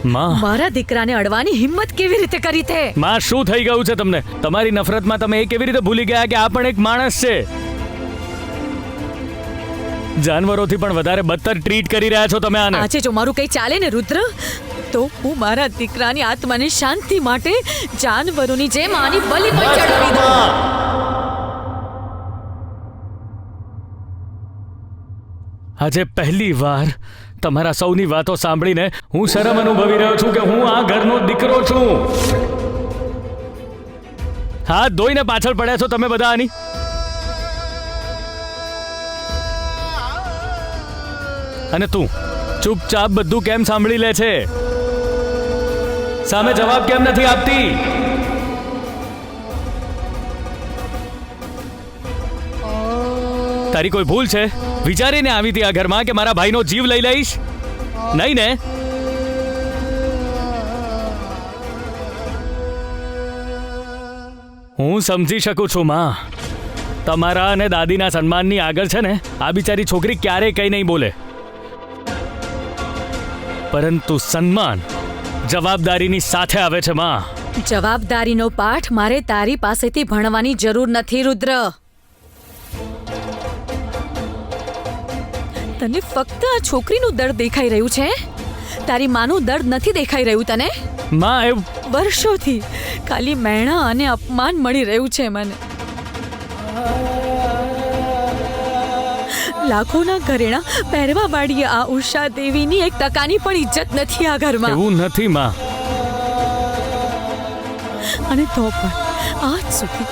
માં મારા દીકરાને અડવાની હિંમત કેવી રીતે કરી તે? માં શું થઈ ગયું છે તમને? તમારી નફરતમાં તમે એ કેવી રીતે ભૂલી ગયા કે આ પણ એક માણસ છે? જાનવરોથી પણ વધારે બદતર ટ્રીટ કરી રહ્યા છો તમે આને. આજે જો મારું કંઈ ચાલે ને રુદ્ર, તો હું મારા દીકરાની આત્માને શાંતિ માટે જાનવરોની જેમ આની બલિ પર ચડાવી દઉં. આજે પહેલી વાર તમારા સૌની વાતો સાંભળીને હું શરમ અનુભવી રહ્યો છું કે હું આ ઘરનો દીકરો છું. હાથ ધોઈને પાછળ પડ્યા છો તમે બધા આની. અને તું ચૂપચાપ બધું કેમ સાંભળી લે છે? સામે જવાબ કેમ નથી આપતી? તારી કોઈ ભૂલ છે? વિચારીને આવી હતી આ ઘરમાં કે મારા ભાઈનો જીવ લઈ લઈશ? નહીં ને? હું સમજી શકું છું માં, તમારા અને દાદીના સન્માનની આગળ છે ને આ બિચારી છોકરી ક્યારેય કંઈ નહીં બોલે. પરંતુ સન્માન જવાબદારીની સાથે આવે છે માં. જવાબદારીનો પાઠ મારે તારી પાસેથી ભણવાની જરૂર નથી રુદ્ર. તને ફક્ત આ છોકરીનું દર્દ દેખાઈ રહ્યું છે, તારી માનું દર્દ નથી દેખાઈ રહ્યું તને? માં એ વર્ષોથી ખાલી મહેણા અને અપમાન મળી રહ્યું છે મને. લાખોના ઘરેણા પહેરવા વાળી આ ઉષા દેવીની એક ટકાની પણ ઇજ્જત નથી આ ઘરમાં. એવું નથી માં. અને તો પણ આજ સુધી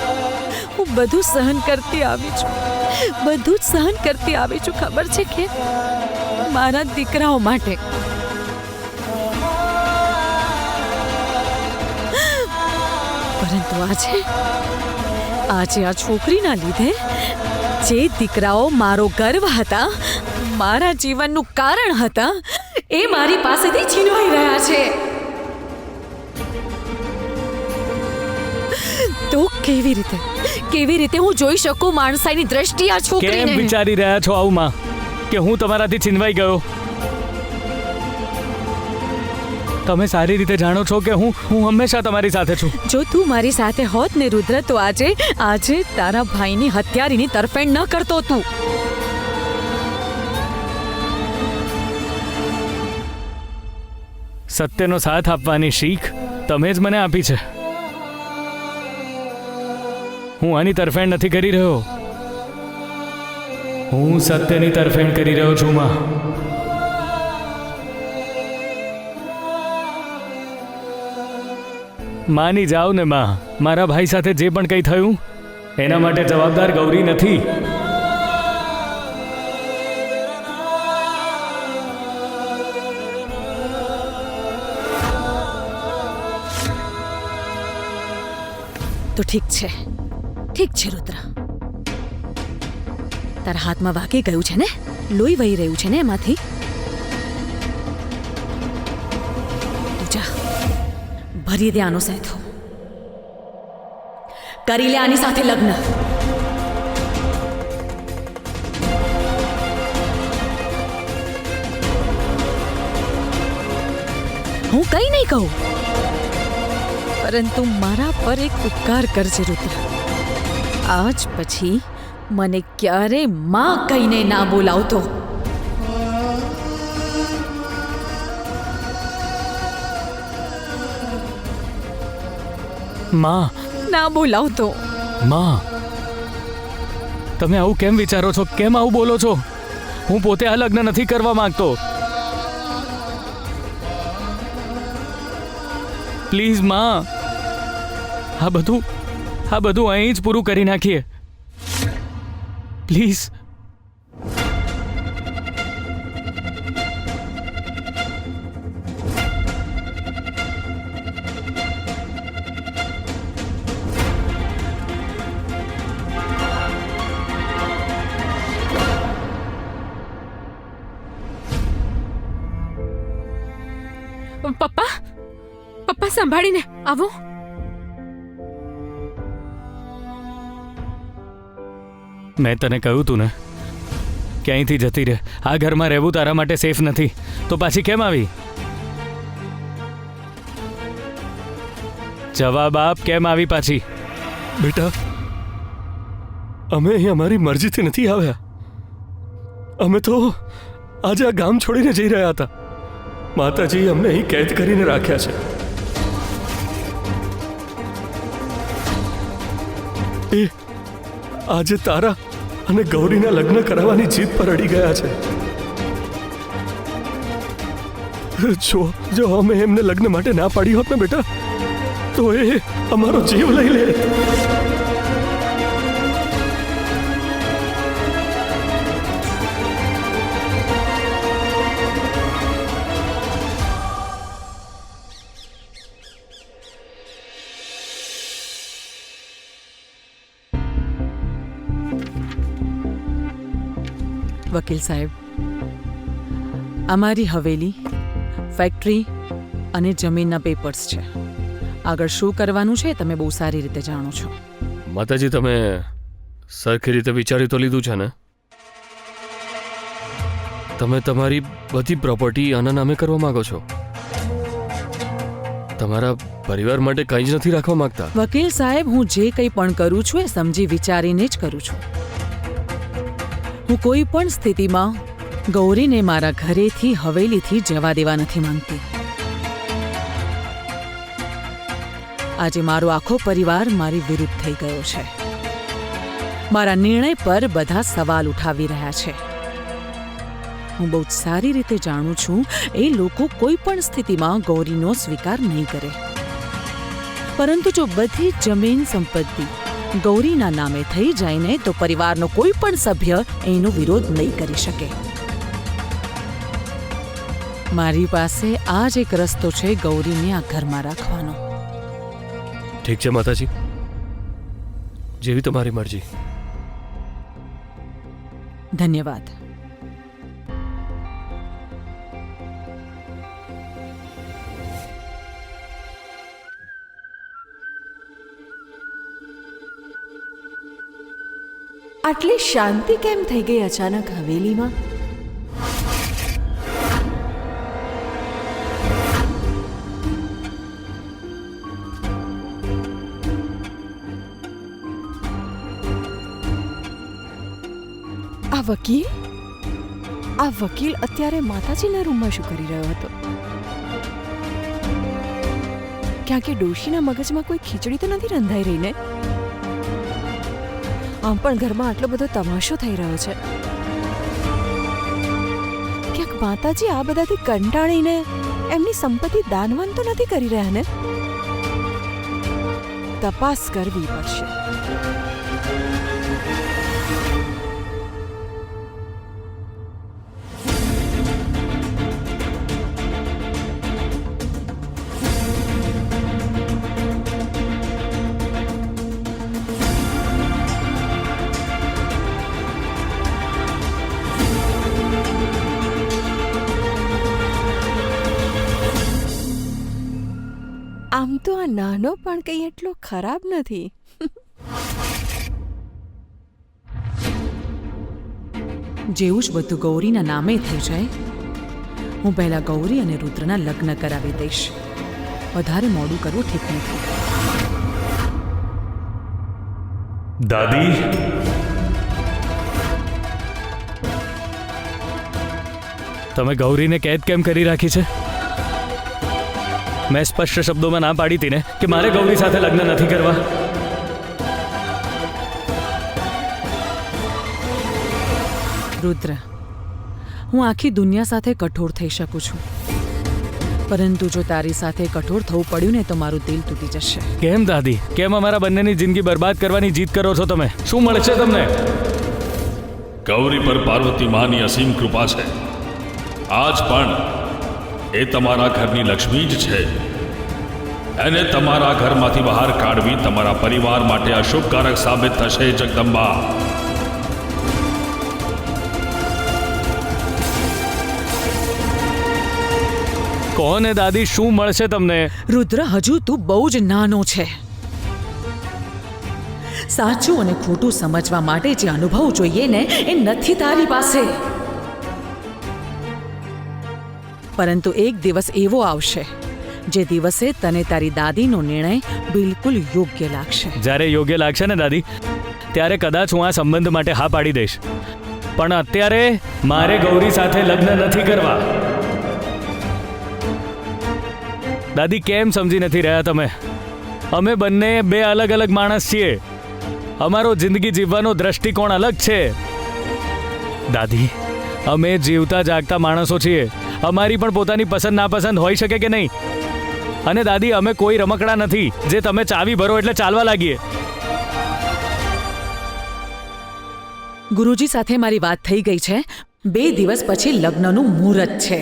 હું બધું સહન કરતી આવી છું, બધું જ સહન કરતી આવી છું. ખબર છે કે મારા દીકરાઓ માટે. પરંતુ આજે આ છોકરીના લીધે જે દીકરાઓ મારો ગર્વ હતા, મારા જીવનનું કારણ હતા, એ મારી પાસેથી છીનવાઈ રહ્યા છે. તો કેવી રીતે હું જોઈ શકું માણસાઈની દ્રષ્ટિએ આ છોકરીને? કેમ વિચારી રહ્યા છો આવું માં કે હું તમારાથી છીનવાઈ ગયો? તમે સારી રીતે જાણો છો કે હું હંમેશા તમારી સાથે છું. જો તું મારી સાથે હોત ને રુદ્ર, તો આજે તારા ભાઈની હત્યારીની તરફેણ ન કરતો તું. સત્યનો સાથ આપવાની શીખ તમે જ મને આપી છે. હું આની તરફેણ નથી કરી રહ્યો, હું સત્યની તરફેણ કરી રહ્યો છું માં. માની જાઓ ને માં, મારા ભાઈ સાથે જે પણ કંઈ થયું એના માટે જવાબદાર ગૌરી નથી. તો ઠીક છે રુદ્ર, તારા હાથમાં વાગી ગયું છે ને, લોહી વહી રહ્યું છે ને એમાંથી. તું જા, ભરી દે આનો સહેથો, કરી લે આની સાથે લગ્ન. હું કંઈ નહીં કહું, પરંતુ મારા પર એક ઉપકાર કરજે રુદ્ર. આજ પછી મને ક્યારે માં કહીને ના બોલાવતો. માં, ના બોલાવતો. માં, તમે આવું કેમ વિચારો છો? કેમ આવું બોલો છો? હું પોતે આ લગ્ન નથી કરવા માંગતો. પ્લીઝ માં, આ બધું અહીં જ પૂરું કરી નાખીએ પ્લીઝ. પપ્પા સંભાળીને આવો. મેં તને કહ્યું તું ને કે અહીંથી જતી રહે. આ ઘરમાં રહેવું તારા માટે સેફ નથી, તો પાછી કેમ આવી? જવાબ આપ, કેમ આવી પાછી? બેટા, અમે અહીં અમારી મરજીથી નથી આવ્યા. અમે તો આજે આ ગામ છોડીને જઈ રહ્યા હતા. માતાજી અમને અહીં કેદ કરીને રાખ્યા છે. એ આજે તારા અને ગૌરીના લગ્ન કરાવવાની જીદ પર અડી ગયા છે. જો અમે એમને લગ્ન માટે ના પાડી હોત ને બેટા, તો એ અમારો જીવ લઈ લે. વકીલ સાહેબ, અમારી હવેલી, ફેક્ટરી અને જમીનના પેપર્સ છે. આગળ શું કરવાનું છે તમે બહુ સારી રીતે જાણો છો. માતાજી, તમે સરખી રીતે વિચારી તો લીધું છે ને? તમે તમારી બધી પ્રોપર્ટી આના નામે કરવા માંગો છો. તમારા પરિવાર માટે કંઈ જ નથી રાખવા માંગતા. વકીલ સાહેબ, હું જે કંઈ પણ કરું છું એ સમજી વિચારીને જ કરું છું. હું કોઈ પણ સ્થિતિમાં ગૌરીને મારા ઘરેથી હવેલીથી જવા દેવા નથી માંગતી. આજે મારો આખો પરિવાર મારી વિરુદ્ધ થઈ ગયો છે. મારા નિર્ણય પર બધા સવાલ ઉઠાવી રહ્યા છે. હું બહુ જ સારી રીતે જાણું છું એ લોકો કોઈ પણ સ્થિતિમાં ગૌરીનો સ્વીકાર નહીં કરે. પરંતુ જો બધી જમીન સંપત્તિ ગૌરીના નામે થઈ જાય ને તો પરિવારનો કોઈ પણ સભ્ય એનો વિરોધ નહીં કરી શકે. મારી પાસે આ જ એક રસ્તો છે ગૌરીને આ ઘરમાં રાખવાનો. ઠીક છે માતાજી, જેવી તમારી મરજી. ધન્યવાદ. આટલી શાંતિ કેમ થઈ ગઈ અચાનક હવેલીમાં? આ વકીલ અત્યારે માતાજીના રૂમમાં શું કરી રહ્યો હતો? ક્યાં કે ડોશીના મગજમાં કોઈ ખીચડી તો નથી રંધાઈ રહી ને? આમ પણ ઘરમાં આટલો બધો તમાશો થઈ રહ્યો છે. ક્યાંક માતાજી આ બધાથી કંટાળીને એમની સંપત્તિ દાનવાન તો નથી કરી રહ્યા ને? તપાસ કરવી પડશે. આમ તો આ નાનો પણ કંઈ એટલો ખરાબ નથી. જેવું જ બધું ગૌરીના નામે થઈ જાય, હું પહેલા ગૌરી અને રુદ્રના લગ્ન કરાવી દઈશ. વધારે મોડું કરવું ઠીક નથી. દાદી, તમે ગૌરીને કેદ કેમ કરી રાખી છે? મેં સ્પષ્ટ શબ્દોમાં ના પાડી હતી ને કે મારે ગૌરી સાથે લગ્ન નથી કરવા. રુદ્ર, હું આખી દુનિયા સાથે કઠોર થઈ શકું છું, પરંતુ જો તારી સાથે કઠોર થવું પડ્યું ને તો મારું દિલ તૂટી જશે. કેમ દાદી, કેમ અમારા બંનેની જિંદગી બરબાદ કરવાની જીદ કરો છો તમે? શું મળશે તમને? ગૌરી પર પાર્વતી માની અસીમ કૃપા છે. આજ પણ એ તમારા ઘરની લક્ષ્મી જ છે. એને તમારા ઘરમાંથી બહાર કાઢવી તમારા પરિવાર માટે અશુભકારક સાબિત થશે. જગદંબા, કોને દાદી, શું મળશે તમને? રુદ્ર, હજુ તું બહુ જ નાનો છે. સાચું અને ખોટું સમજવા માટે જે અનુભવ જોઈએ ને એ નથી તારી પાસે. પરંતુ એક દિવસ એવો આવશે જે દિવસે તને તારી દાદીનો નિર્ણય બિલકુલ યોગ્ય લાગશે. જ્યારે યોગ્ય લાગશે ને દાદી, ત્યારે કદાચ હું આ સંબંધ માટે હા પાડી દઈશ. પણ અત્યારે મારે ગૌરી સાથે લગ્ન નથી કરવા. દાદી, કેમ સમજી નથી રહ્યા તમે? અમે બંને બે અલગ અલગ માણસ છીએ. અમારો જિંદગી જીવવાનો દ્રષ્ટિકોણ અલગ છે. દાદી, અમે જીવતા જાગતા માણસો છીએ. અમારી પણ પોતાની પસંદ નાપસંદ હોઈ શકે કે નહીં? અને દાદી, અમે કોઈ રમકડા નથી જે તમે ચાવી ભરો એટલે ચાલવા લાગીએ. ગુરુજી સાથે મારી વાત થઈ ગઈ છે. 2 દિવસ પછી લગ્નનું મુહૂર્ત છે.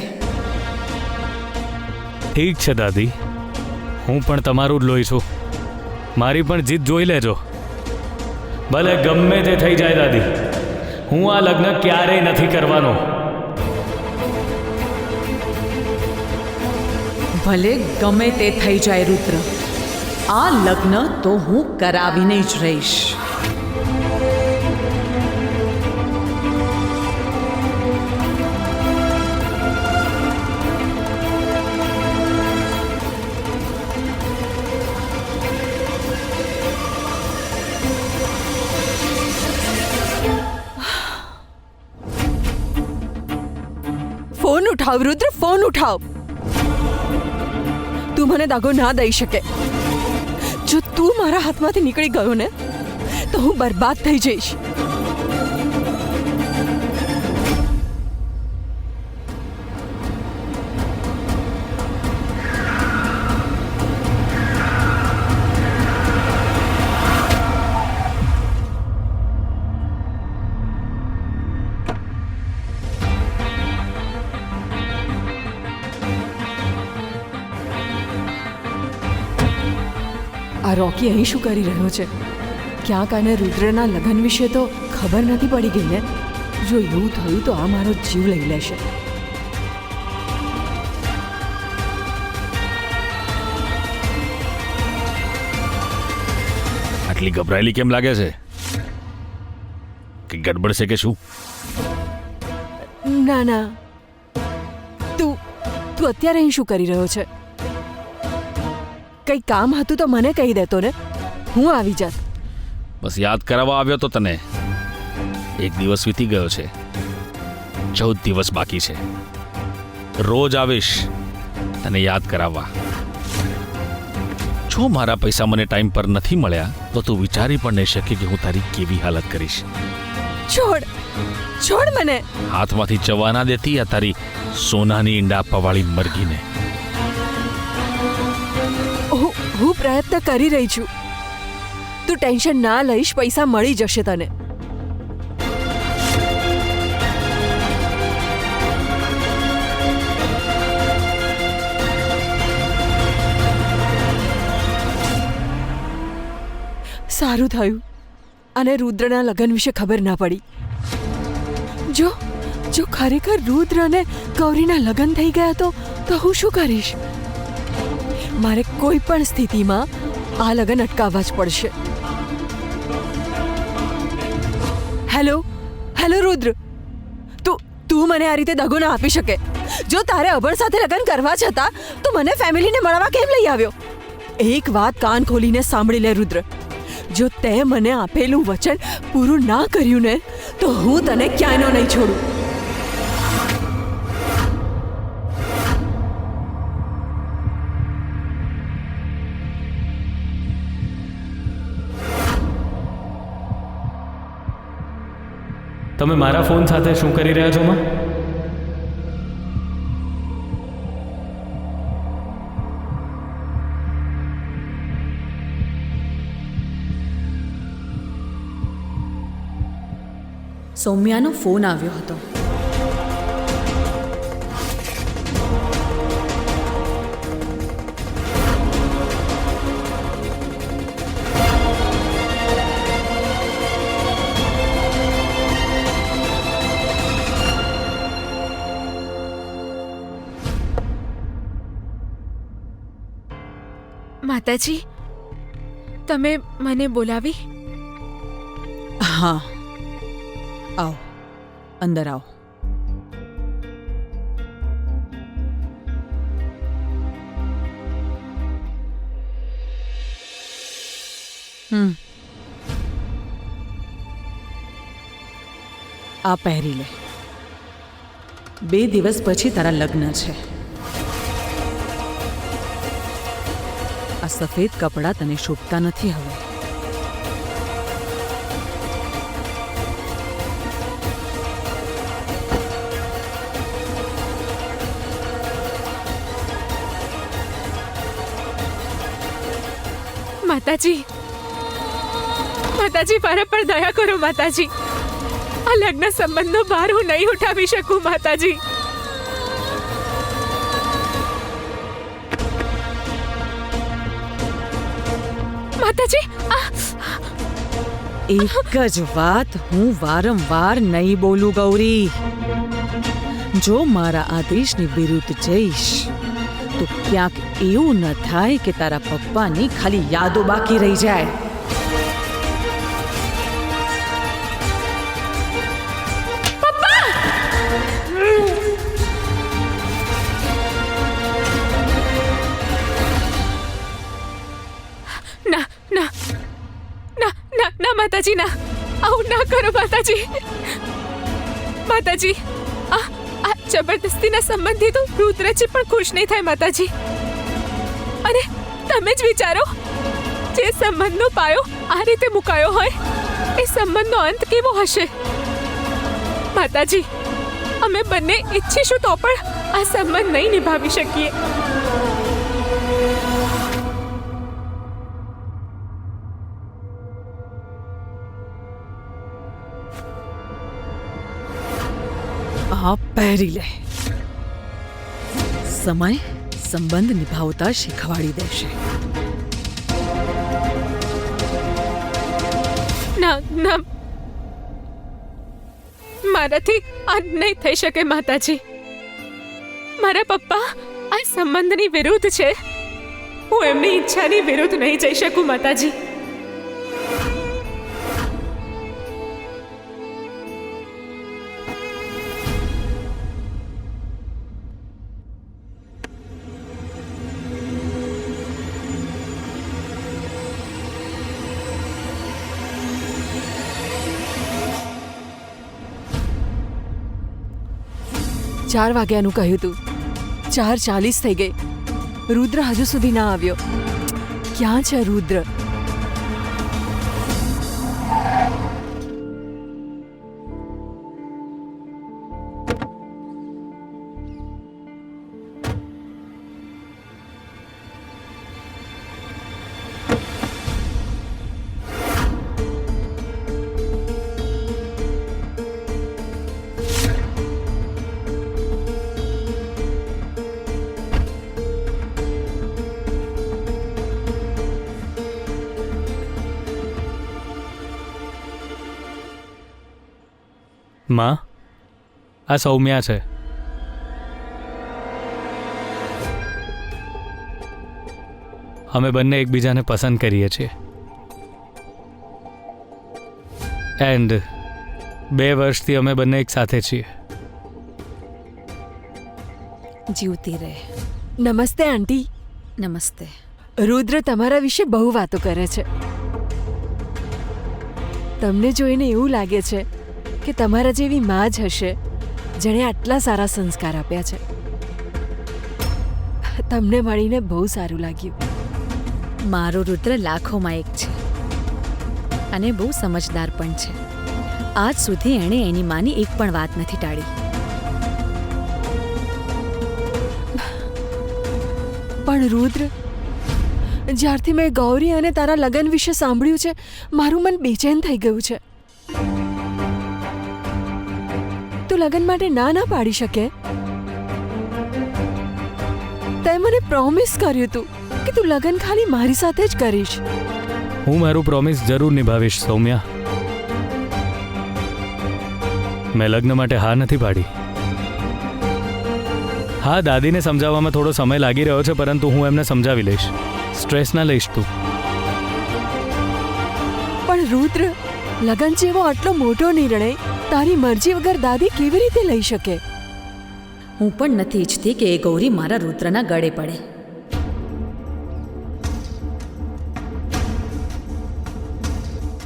ઠીક છે દાદી, હું પણ તમારું જ લોહી છું. મારી પણ જીત જોઈ લેજો. ભલે ગમે તે થઈ જાય દાદી, હું આ લગ્ન ક્યારેય નથી કરવાનો. ભલે ગમે તે થઈ જાય રુદ્ર, આ લગ્ન તો હું કરાવીને જ રહીશ. ફોન ઉઠાવ રુદ્ર, ફોન ઉઠાવ. તું મને દગો ના દઈ શકે. જો તું મારા હાથમાંથી નીકળી ગયો ને તો હું બરબાદ થઈ જઈશ. આ રોકી અહીં શું કરી રહ્યો છે? ક્યાંક આને રુદ્રના લગ્ન વિશે તો ખબર નથી પડી ગઈ ને? જો એવું થયું તો આ મારો જીવ લઈ લેશે. આટલી ગભરાયેલી કેમ લાગે છે? કે ગડબડ છે કે શું? ના ના, તું અત્યારે અહીં શું કરી રહ્યો છે? કંઈ કામ હતું તો મને કહી દેતો ને, હું આવી જાત. બસ યાદ કરાવવા આવ્યો તો તને. 1 દિવસ વીતી ગયો છે, 14 દિવસ બાકી છે. રોજ આવીશ તને યાદ કરાવવા. જો મારા પૈસા મને ટાઈમ પર નથી મળ્યા તો તું વિચારી પણ નહીં શકે કે હું તારી કેવી હાલત કરીશ. છોડ છોડ મને. હાથમાંથી જવા ના દેતી આ તારી સોનાની ઈંડા આપવાવાળી મરઘીને. હું પ્રયત્ન કરી રહી છું. તું ટેન્શન ના લઈશ, પૈસા મળી જશે તને. સારું થયું અને રુદ્રના લગ્ન વિશે ખબર ના પડી. જો ખરેખર રુદ્ર અને ગૌરીના લગ્ન થઈ ગયા તો હું શું કરીશ? મારે કોઈ પણ સ્થિતિમાં આ લગ્ન અટકાવવા જ પડશે. હેલો રુદ્ર, તું મને આ રીતે દગો ના આપી શકે. જો તારે અભણ સાથે લગ્ન કરવા છતાં તું મને ફેમિલીને મળવા કેમ લઈ આવ્યો? એક વાત કાન ખોલીને સાંભળી લે રુદ્ર. જો તે મને આપેલું વચન પૂરું ના કર્યું ને તો હું તને ક્યાંયનો નહીં છોડું. તમે મારા ફોન સાથે શું કરી રહ્યા છો માં? સૌમ્યાનો ફોન આવ્યો હતો. માતાજી, તમે મને બોલાવી? હા, આવો, અંદર આવો. આ પહેરી લે. 2 દિવસ પછી તારા લગ્ન છે. આ સફેદ કપડાં તને શોભતા નથી હવે. માતાજી, માતાજી મારા પર દયા કરો માતાજી. આ લગ્ન સંબંધનો ભાર હું નહીં ઉઠાવી શકું માતાજી. માતાજી, એક જ વાત હું વારંવાર નહીં બોલું ગૌરી. જો મારા આદેશની વિરુદ્ધ જઈશ તો ક્યાંક એવું ન થાય કે તારા પપ્પાની ખાલી યાદો બાકી રહી જાય. ના ના ના ના ના માતાજી, ના, આવું ના કરો માતાજી. માતાજી, આ જબરદસ્તીના સંબંધથી તો રુદ્રજી પણ ખુશ નહીં થાય માતાજી. અને તમે જ વિચારો, જે સંબંધનો પાયો આ રીતે મુકાયો હોય એ સંબંધનો અંત કેવો હશે. માતાજી, અમે બંને ઈચ્છીશું તો પણ આ સંબંધ નહીં નિભાવી શકીએ. આ પહેરી લે. સમય સંબંધ નિભાવતા શીખવાડી દેશે. ના ના, મારાથી આ નહીં થઈ શકે માતાજી. મારા પપ્પા આ સંબંધની વિરુદ્ધ છે. હું એમની ઈચ્છાની વિરુદ્ધ નહીં જઈ શકું માતાજી. ચાર વાગ્યાનું કહ્યું તું, 4:40 થઈ ગઈ. રુદ્ર હજુ સુધી ના આવ્યો. ક્યાં છે રુદ્ર? માં, આ સૌમ્યા છે. અમે બંને એકબીજાને પસંદ કરીએ છીએ. એન્ડ 2 વર્ષથી અમે બંને એક સાથે છીએ. જીવતી રહે. નમસ્તે આંટી. નમસ્તે. રુદ્ર તમારા વિશે બહુ વાતો કરે છે. તમને જોઈને એવું લાગે છે કે તમારા જેવી માં જ હશે જેણે આટલા સારા સંસ્કાર આપ્યા છે. તમને મળીને બહુ સારું લાગ્યું. મારો રુદ્ર લાખોમાં એક છે અને બહુ સમજદાર પણ છે. આજ સુધી એણે એની માની એક પણ વાત નથી ટાળી. પણ રુદ્ર, જ્યારથી મેં ગૌરી અને તારા લગ્ન વિશે સાંભળ્યું છે, મારું મન બેચેન થઈ ગયું છે. તું લગ્ન માટે ના પાડી શકે? તે મને પ્રોમિસ કર્યું તું કે તું લગ્ન ખાલી મારી સાથે જ કરીશ. હું મારું પ્રોમિસ જરૂર નિભાવીશ સૌમ્યા. મેં લગ્ન માટે હા નથી પાડી. હા, દાદીને સમજાવવામાં થોડો સમય લાગી રહ્યો છે, પરંતુ હું એમને સમજાવી લઈશ. સ્ટ્રેસ ના લઈશ તું. પણ રુદ્ર, લગ્ન જેવો આટલો મોટો નિર્ણય તારી મરજી વગર દાદી કેવી રીતે લઈ શકે? હું પણ નથી ઈચ્છતી કે એ ગૌરી મારા રુદ્રના ગળે પડે.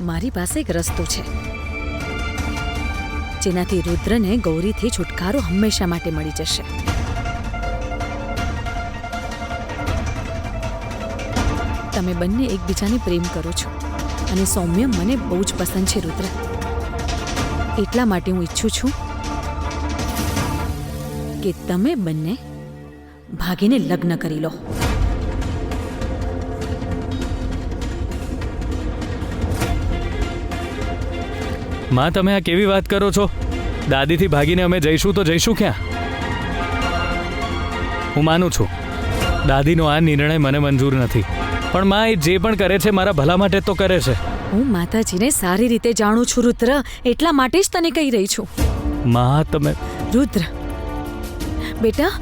મારી પાસે એક રસ્તો છે જેનાથી રુદ્રને ગૌરીથી છુટકારો હંમેશા માટે મળી જશે. તમે બંને એકબીજાને પ્રેમ કરો છો અને સૌમ્ય મને બહુ જ પસંદ છે રુદ્ર. એટલા માટે હું ઈચ્છું છું કે તમે બંને ભાગીને લગ્ન કરી લો. માં, તમે આ કેવી વાત કરો છો? દાદીથી ભાગીને અમે જઈશું તો જઈશું ક્યાં? હું માનું છું દાદીનો આ નિર્ણય મને મંજૂર નથી, પણ માં એ જે પણ કરે છે મારા ભલા માટે તો કરે છે. હું માતાજીને સારી રીતે જાણું છું રુદ્ર, એટલા માટે જ તને કહી રહી છું. માં, તમે રુદ્ર બેટા,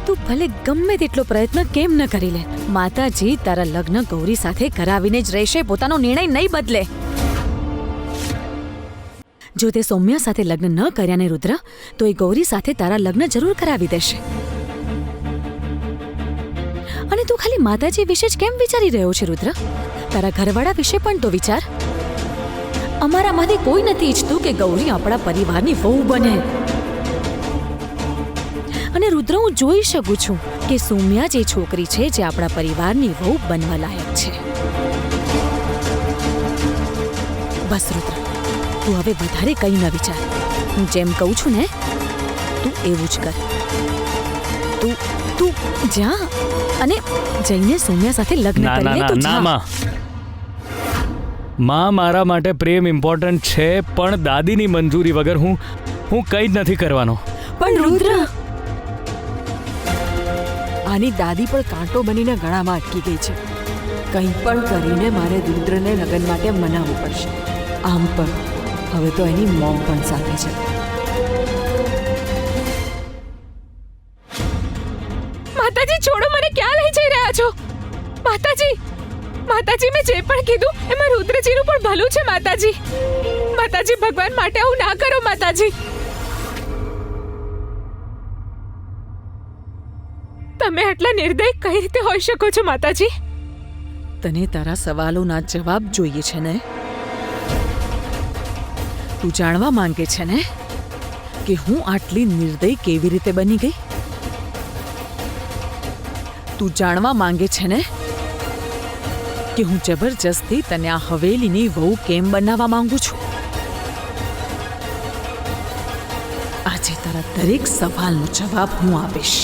તું ભલે ગમે તેટલો પ્રયત્ન કેમ ન કરી લે, માતાજી તારા લગ્ન ગૌરી સાથે કરાવીને જ રહેશે, પોતાનો નિર્ણય નહીં બદલે. જો તે સૌમ્ય સાથે લગ્ન ન કર્યા ને રુદ્ર, તો એ ગૌરી સાથે તારા લગ્ન જરૂર કરાવી દેશે. અને તું ખાલી માતાજી વિશે જ કેમ વિચારી રહ્યો છે રુદ્ર? તારા ઘરવાળા વિશે પણ તો વિચાર. અમારામાંથી કોઈ નથી ઈચ્છતું કે ગૌરી આપણા પરિવારની વહુ બને. અને રુદ્ર, હું જોઈ શકું છું કે સૌમ્યા જ એ છોકરી છે જે આપણા પરિવારની વહુ બનવા લાયક છે. બસ રુદ્ર, તું હવે વધારે કંઈ ન વિચાર. હું જેમ કહું છું ને તું એવું જ કર. તું જા અને જઈને સૌમ્યા સાથે લગ્ન ના કરી ના લે. ના તું ના જા. માં, મારા માટે પ્રેમ ઇમ્પોર્ટન્ટ છે, પણ દાદીની મંજૂરી વગર હું કંઈ જ નથી કરવાનો. પણ રુદ્ર, આની દાદી પણ કાંટો બનીને ગળામાં અટકી ગઈ છે. કંઈ પણ કરીને મારે રુદ્રને લગ્ન માટે મનાવવું પડશે. આમ પણ હવે તો એની મોમ પણ સાથે છે. માતાજી, છોડો, મને ક્યાં લઈ જઈ રહ્યા છો? માતાજી, માતાજી, મેં જે પણ કીધું એમાં રુદ્રજીનું પણ ભલું છે. માતાજી, માતાજી, ભગવાન માટે આવું ના કરો. માતાજી, તમે આટલા નિર્દય કઈ રીતે હોઈ શકો છો? માતાજી, તને તારા સવાલોના જવાબ જોઈએ છે ને? તું જાણવા માંગે છે ને કે હું આટલી નિર્દય કેવી રીતે બની ગઈ? તું જાણવા માંગે છે ને કે હું જબરજસ્તી તને આ હવેલીની વહુ કેમ બનાવવા માંગુ છું? આજે તારા દરેક સવાલનો જવાબ હું આપીશ.